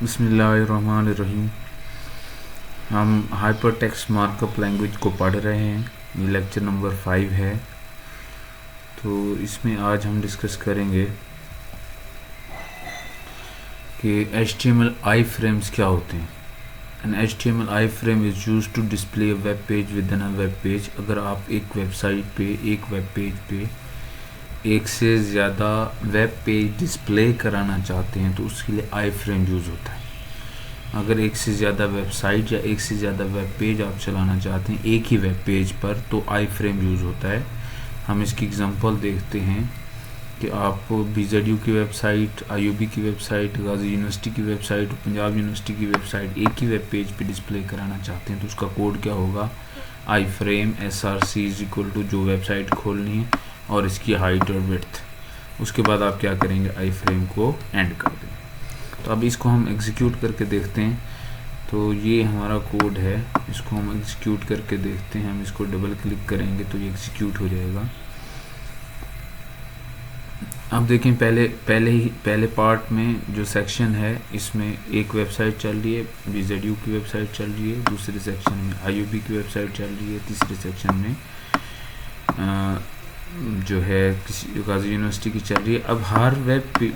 बिस्मिल्लाहिर्रहमानिर्रहीम। हम hyper text markup language को पढ़ रहे हैं। ये लेक्चर नंबर 5 है। तो इसमें आज हम डिस्कस करेंगे कि HTML आई फ्रेम्स क्या होते हैं। An HTML I frame is use to display web page within a web page. अगर आप एक वेबसाइट पे, एक वेब पेज पे एक से ज़्यादा वेब पेज डिस्प्ले कराना चाहते हैं तो उसके लिए आई फ्रेम यूज़ होता है। अगर एक से ज़्यादा वेबसाइट या एक से ज़्यादा वेब पेज आप चलाना चाहते हैं एक ही वेब पेज पर तो आई फ्रेम यूज़ होता है। हम इसकी एग्जांपल देखते हैं कि आप BZU की वेबसाइट, IUB की वेबसाइट, गाजी यूनिवर्सिटी की वेबसाइट, पंजाब यूनिवर्सिटी की वेबसाइट एक ही वेब पेज पे डिस्प्ले कराना चाहते हैं तो उसका कोड क्या होगा, iframe SRC is equal to जो वेबसाइट खोलनी है और इसकी हाइट और विड्थ। उसके बाद आप क्या करेंगे, आई फ्रेम को एंड कर देंगे। तो अब इसको हम एग्जीक्यूट करके देखते हैं। तो ये हमारा कोड है, इसको हम एग्जीक्यूट करके देखते हैं। हम इसको डबल क्लिक करेंगे तो ये एग्जीक्यूट हो जाएगा। अब देखें, पहले पार्ट में जो सेक्शन है इसमें एक वेबसाइट चल रही है, BZU की वेबसाइट चल रही है, दूसरे सेक्शन में IUB की वेबसाइट चल रही है, तीसरे सेक्शन में जो है किसी गाजी यूनिवर्सिटी की चल रही है। अब हर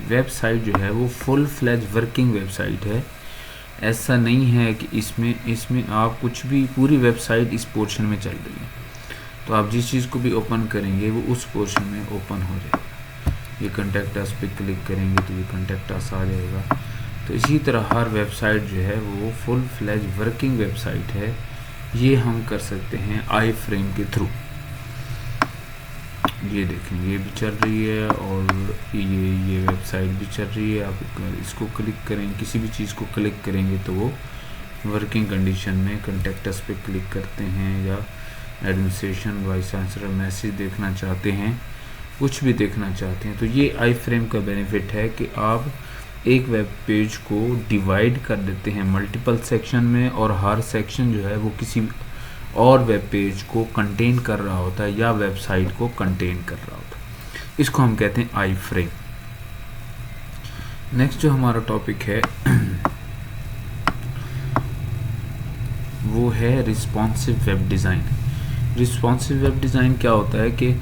वेबसाइट जो है वो फुल फ्लैज वर्किंग वेबसाइट है। ऐसा नहीं है कि इसमें आप कुछ भी, पूरी वेबसाइट इस पोर्शन में चल रही है तो आप जिस चीज़ को भी ओपन करेंगे वो उस पोर्शन में ओपन हो जाएगा। ये कॉन्टैक्ट अस पे क्लिक करेंगे तो ये कॉन्टैक्ट अस आ जाएगा। तो इसी तरह हर वेबसाइट जो है वो फुल फ्लैज वर्किंग वेबसाइट है। ये हम कर सकते हैं आई फ्रेम के थ्रू। ये देखें, ये भी चल रही है और ये वेबसाइट भी चल रही है। आप इसको क्लिक करें, किसी भी चीज़ को क्लिक करेंगे तो वो वर्किंग कंडीशन में, कॉन्टैक्ट अस पे क्लिक करते हैं या एडमिनिस्ट्रेशन, वाइस चांसलर मैसेज देखना चाहते हैं, कुछ भी देखना चाहते हैं तो ये आई फ्रेम का बेनिफिट है कि आप एक वेब पेज को डिवाइड कर देते हैं मल्टीपल सेक्शन में और हर सेक्शन जो है वो किसी और वेब पेज को कंटेन कर रहा होता है या वेबसाइट को कंटेन कर रहा होता है। इसको हम कहते हैं आई फ्रेम। नेक्स्ट जो हमारा टॉपिक है वो है responsive web design. Responsive web design क्या होता है कि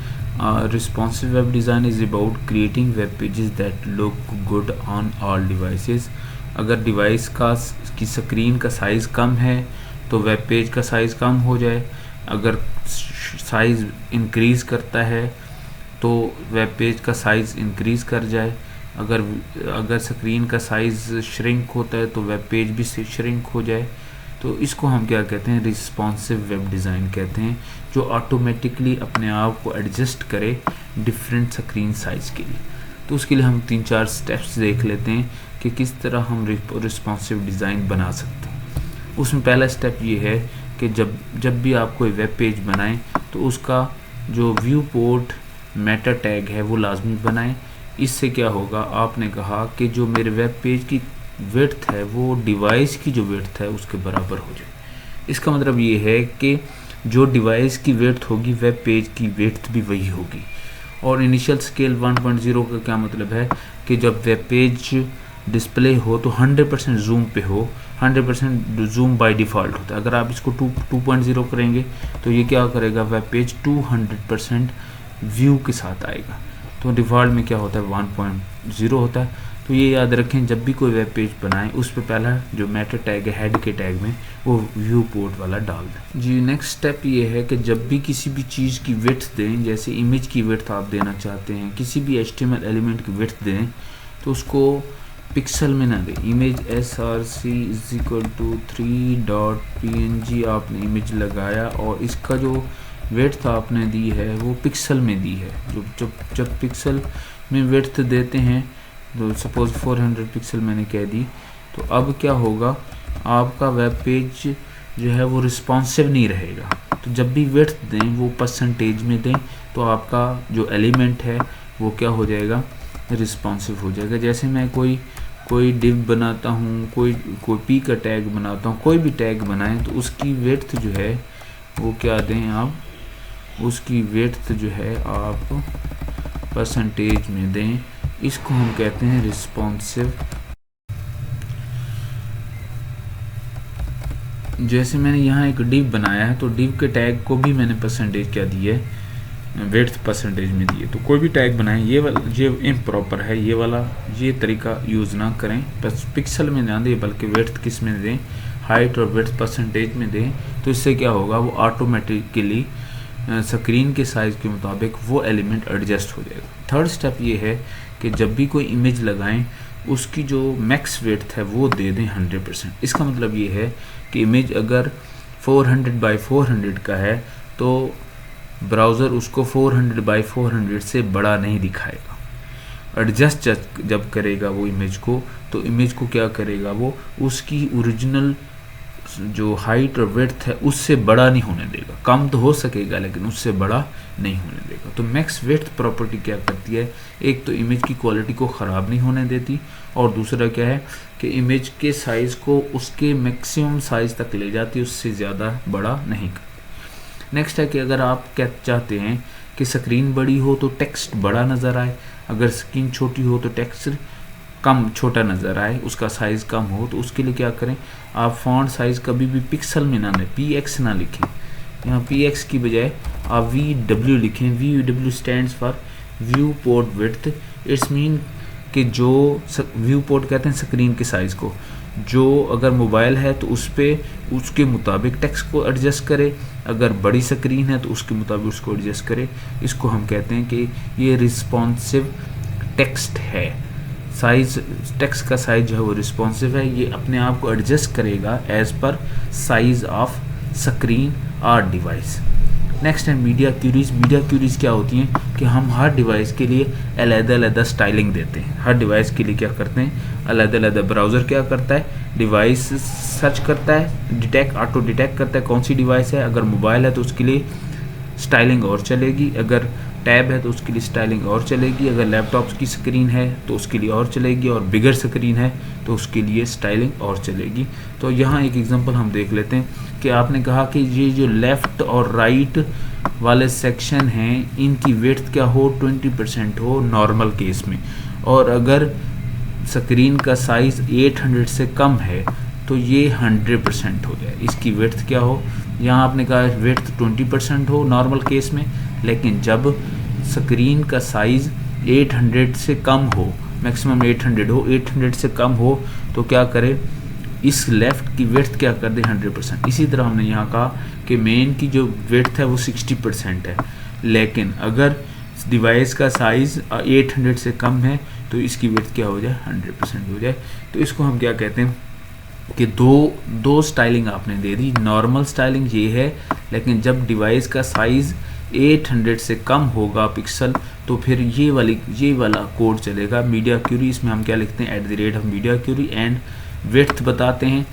responsive web design is about creating web pages that look good on all devices. अगर डिवाइस की स्क्रीन का साइज़ कम है तो वेब पेज का साइज़ कम हो जाए। अगर साइज़ इंक्रीज़ करता है तो वेब पेज का साइज़ इंक्रीज़ कर जाए। अगर स्क्रीन का साइज़ श्रिंक होता है तो वेब पेज भी श्रिंक हो जाए। तो इसको हम क्या कहते हैं, रिस्पॉन्सिव वेब डिज़ाइन कहते हैं, जो ऑटोमेटिकली अपने आप को एडजस्ट करे डिफरेंट स्क्रीन साइज़ के लिए। तो उसके लिए हम 3-4 स्टेप्स देख लेते हैं कि किस तरह हम रिस्पॉन्सिव डिज़ाइन बना सकते हैं। उसमें पहला स्टेप ये है कि जब भी आप कोई वेब पेज बनाएं तो उसका जो व्यू पोर्ट मेटा टैग है वो लाजमी बनाएं। इससे क्या होगा, आपने कहा कि जो मेरे वेब पेज की विड्थ है वो डिवाइस की जो विड्थ है उसके बराबर हो जाए। इसका मतलब ये है कि जो डिवाइस की विड्थ होगी वेब पेज की विड्थ भी वही होगी। और इनिशियल स्केल 1.0 का क्या मतलब है कि जब वेब पेज डिस्प्ले हो तो 100% जूम पे हो। 100% जूम बाय डिफ़ॉल्ट होता है। अगर आप इसको 2.0 करेंगे तो ये क्या करेगा, वेब पेज 200% व्यू के साथ आएगा। तो डिफ़ॉल्ट में क्या होता है, 1.0 होता है। तो ये याद रखें, जब भी कोई वेब पेज बनाएं उस पर पहला जो मेटा टैग है हेड के टैग में वो व्यू पोर्ट वाला डाल दें जी। नेक्स्ट स्टेप ये है कि जब भी किसी भी चीज़ की विड्थ दें, जैसे इमेज की विड्थ आप देना चाहते हैं, किसी भी HTML एलिमेंट की विड्थ दें तो उसको पिक्सल में ना दें। Image SRC is equal to 3.png आपने इमेज लगाया और इसका जो विड्थ आपने दी है वो पिक्सल में दी है। जब पिक्सल में विड्थ देते हैं तो सपोज 400 पिक्सल मैंने कह दी, तो अब क्या होगा, आपका वेब पेज जो है वो रिस्पॉन्सिव नहीं रहेगा। तो जब भी विड्थ दें वो परसेंटेज में दें तो आपका जो एलिमेंट है वो क्या हो जाएगा, रिस्पॉन्सिव हो जाएगा। जैसे मैं कोई डिव बनाता हूँ, कोई पी का टैग बनाता हूँ, कोई भी टैग बनाएं तो उसकी विड्थ जो है वो क्या दें आप, उसकी विड्थ जो है आप परसेंटेज में दें। इसको हम कहते हैं रिस्पॉन्सिव जैसे मैंने यहाँ एक div बनाया है, तो div के टैग को भी मैंने परसेंटेज क्या दी है, विड्थ परसेंटेज में दिए। तो कोई भी टैग बनाएं, ये वाला ये इम्प्रॉपर है, ये वाला ये तरीका यूज़ ना करें, बस पिक्सल में ना दें बल्कि विड्थ किस में दें, हाइट और विड्थ परसेंटेज में दें। तो इससे क्या होगा, वो ऑटोमेटिकली स्क्रीन के साइज़ के मुताबिक वो एलिमेंट एडजस्ट हो जाएगा। थर्ड स्टेप ये है कि जब भी कोई इमेज लगाएं उसकी जो मैक्स विड्थ है वो दे दें 100%। इसका मतलब ये है कि इमेज अगर 400 बाई 400 का है तो ब्राउज़र उसको 400 बाई 400 से बड़ा नहीं दिखाएगा। एडजस्ट जब करेगा वो इमेज को, तो इमेज को क्या करेगा, वो उसकी ओरिजिनल जो हाइट और विड्थ है उससे बड़ा नहीं होने देगा। कम तो हो सकेगा लेकिन उससे बड़ा नहीं होने देगा। तो मैक्स विड्थ प्रॉपर्टी क्या करती है, एक तो इमेज की क्वालिटी को ख़राब नहीं होने देती, और दूसरा क्या है कि इमेज के साइज़ को उसके मैक्सिमम साइज़ तक ले जाती है, उससे ज़्यादा बड़ा नहीं करती। नेक्स्ट है कि अगर आप क्या चाहते हैं कि स्क्रीन बड़ी हो तो टेक्स्ट बड़ा नज़र आए, अगर स्क्रीन छोटी हो तो टेक्स्ट कम छोटा नज़र आए, उसका साइज़ कम हो, तो उसके लिए क्या करें, आप फॉन्ट साइज़ कभी भी पिक्सल में ना लें, PX ना लिखें। यहाँ PX की बजाय आप VW लिखें। VW stands for view port width. It's mean कि जो व्यू पोर्ट कहते हैं स्क्रीन के साइज़ को, जो अगर मोबाइल है तो उस पर उसके मुताबिक टेक्स्ट को एडजस्ट करे, अगर बड़ी स्क्रीन है तो उसके मुताबिक उसको एडजस्ट करे। इसको हम कहते हैं कि ये रिस्पॉन्सिव टेक्स्ट है। साइज़ टेक्स्ट का साइज़ जो है वो रिस्पॉन्सिव है, ये अपने आप को एडजस्ट करेगा as per size of screen और डिवाइस। नेक्स्ट है मीडिया क्यूरीज। मीडिया क्यूरीज क्या होती हैं कि हम हर डिवाइस के लिए अलग-अलग स्टाइलिंग देते हैं। हर डिवाइस के लिए क्या करते हैं, अलग-अलग ब्राउज़र क्या करता है, डिवाइस सर्च करता है, ऑटो डिटेक्ट करता है कौन सी डिवाइस है। अगर मोबाइल है तो उसके लिए स्टाइलिंग और चलेगी, अगर टैब है तो उसके लिए स्टाइलिंग और चलेगी, अगर लैपटॉप की स्क्रीन है तो उसके लिए और चलेगी, और बिगर स्क्रीन है तो उसके लिए स्टाइलिंग और चलेगी। तो यहाँ एक एग्जांपल हम देख लेते हैं कि आपने कहा कि ये जो लेफ़्ट और राइट वाले सेक्शन हैं इनकी विड्थ क्या हो, 20% हो नॉर्मल केस में, और अगर स्क्रीन का साइज़ 800 से कम है तो ये 100% हो जाए। इसकी विड्थ क्या हो, यहाँ आपने कहा विड्थ 20% हो नॉर्मल केस में, लेकिन जब स्क्रीन का साइज़ 800 से कम हो, मैक्सिमम 800 हो, 800 से कम हो तो क्या करे, इस लेफ़्ट की विड्थ क्या कर दे 100%। इसी तरह हमने यहाँ कहा कि मेन की जो विड्थ है वो 60% है, लेकिन अगर डिवाइस का साइज़ 800 से कम है तो इसकी विड्थ क्या हो जाए, 100% हो जाए। तो इसको हम क्या कहते हैं कि दो स्टाइलिंग आपने दे दी। नॉर्मल स्टाइलिंग ये है, लेकिन जब डिवाइस का साइज़ 800 से कम होगा पिक्सल तो फिर ये वाला कोड चलेगा मीडिया क्यूरी। इसमें हम क्या लिखते हैं, @ मीडिया क्यूरी एंड विड्थ बताते हैं,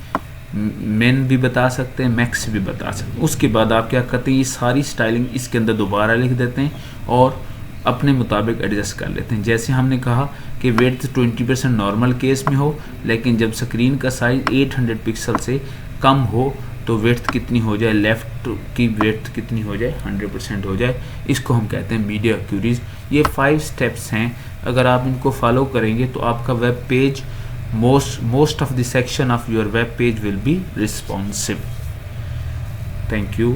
मिन भी बता सकते हैं, मैक्स भी बता सकते हैं। उसके बाद आप क्या करते हैं, ये सारी स्टाइलिंग इसके अंदर दोबारा लिख देते हैं और अपने मुताबिक एडजस्ट कर लेते हैं। जैसे हमने कहा कि विड्थ 20% नॉर्मल केस में हो, लेकिन जब स्क्रीन का साइज़ 800 पिक्सल से कम हो तो विड्थ कितनी हो जाए, लेफ़्ट की विड्थ कितनी हो जाए, 100% हो जाए। इसको हम कहते हैं मीडिया क्यूरीज। ये 5 स्टेप्स हैं, अगर आप इनको फॉलो करेंगे तो आपका web page most of the section of your web page will be responsive. Thank you.